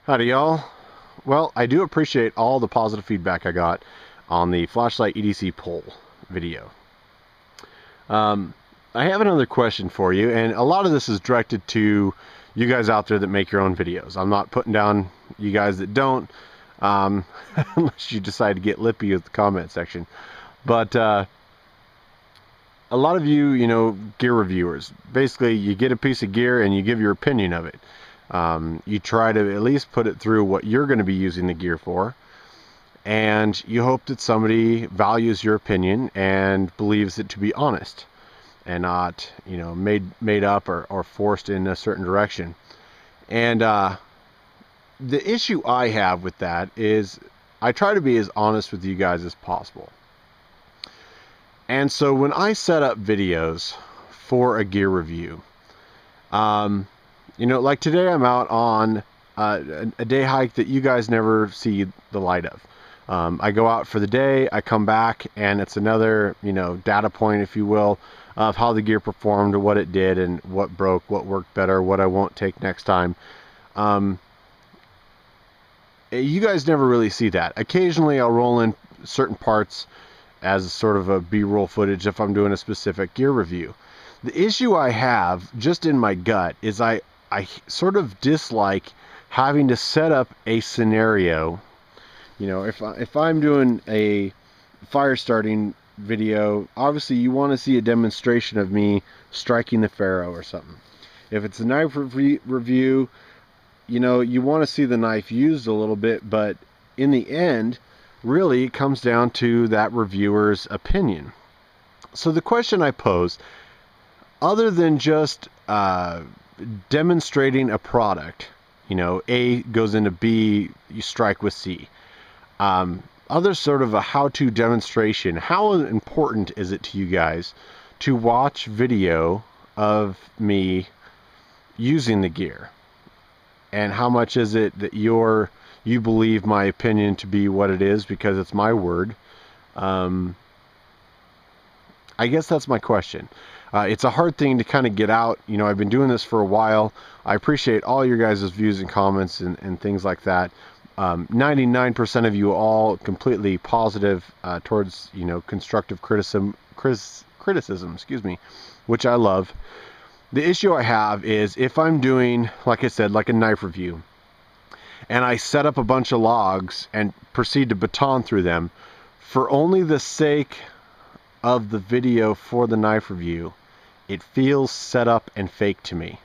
Howdy, y'all. Well, I do appreciate all the positive feedback I got on the flashlight EDC poll video. I have another question for you, and a lot of this is directed to you guys out there that make your own videos. I'm not putting down you guys that don't, unless you decide to get lippy with the comment section. But a lot of you, gear reviewers, basically you get a piece of gear and you give your opinion of it. You try to at least put it through what you're going to be using the gear for, and you hope that somebody values your opinion and believes it to be honest and not, made up or forced in a certain direction. And the issue I have with that is I try to be as honest with you guys as possible. And so when I set up videos for a gear review, like today I'm out on a day hike that you guys never see the light of. I go out for the day, I come back, and it's another, data point, if you will, of how the gear performed, what it did, and what broke, what worked better, what I won't take next time. You guys never really see that. Occasionally I'll roll in certain parts as sort of a B-roll footage if I'm doing a specific gear review. The issue I have, just in my gut, is I sort of dislike having to set up a scenario. If I'm doing a fire starting video, obviously you want to see a demonstration of me striking the ferro or something. If it's a knife review, you want to see the knife used a little bit, but in the end, really it comes down to that reviewer's opinion. So the question I pose, other than just demonstrating a product, A goes into B, you strike with C. Other sort of a how-to demonstration, how important is it to you guys to watch video of me using the gear? And how much is it that you believe my opinion to be what it is because it's my word? I guess that's my question. It's a hard thing to kind of get out. I've been doing this for a while. I appreciate all your guys' views and comments and things like that. 99% of you all completely positive towards, constructive criticism, which I love. The issue I have is if I'm doing, like I said, like a knife review, and I set up a bunch of logs and proceed to baton through them for only the sake of the video for the knife review, it feels set up and fake to me.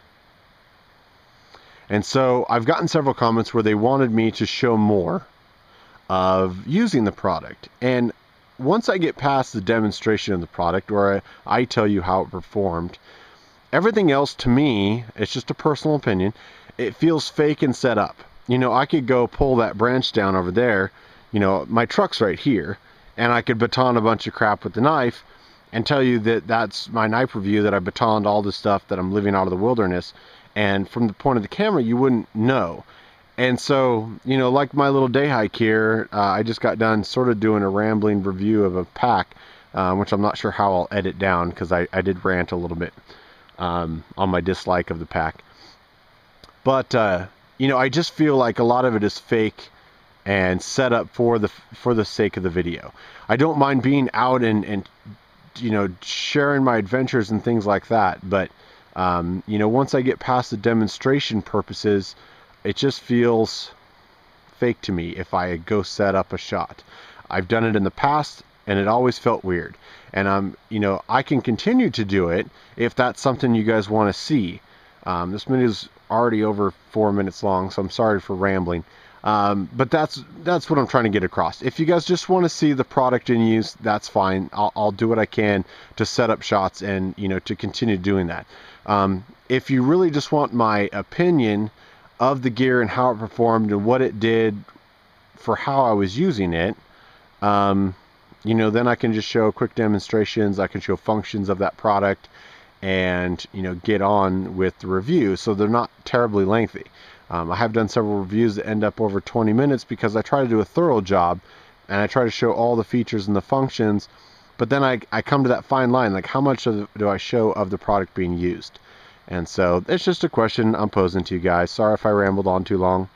And so I've gotten several comments where they wanted me to show more of using the product. And once I get past the demonstration of the product, or I tell you how it performed, everything else to me, it's just a personal opinion, it feels fake and set up. I could go pull that branch down over there, my truck's right here, and I could baton a bunch of crap with the knife and tell you that that's my knife review, that I batoned all the stuff that I'm living out of the wilderness. And from the point of the camera, you wouldn't know. And so, like my little day hike here, I just got done sort of doing a rambling review of a pack, which I'm not sure how I'll edit down because I did rant a little bit on my dislike of the pack. But, I just feel like a lot of it is fake and set up for the sake of the video. I don't mind being out and sharing my adventures and things like that, but once I get past the demonstration purposes, it just feels fake to me if I go set up a shot. I've done it in the past and it always felt weird. And I can continue to do it if that's something you guys want to see. This video is already over 4 minutes long, so I'm sorry for rambling. But that's what I'm trying to get across. If you guys just want to see the product in use, that's fine. I'll do what I can to set up shots and to continue doing that. If you really just want my opinion of the gear and how it performed and what it did for how I was using it, then I can just show quick demonstrations. I can show functions of that product and get on with the review, so they're not terribly lengthy. I have done several reviews that end up over 20 minutes because I try to do a thorough job and I try to show all the features and the functions, but then I come to that fine line, like how much do I show of the product being used? And so it's just a question I'm posing to you guys. Sorry if I rambled on too long.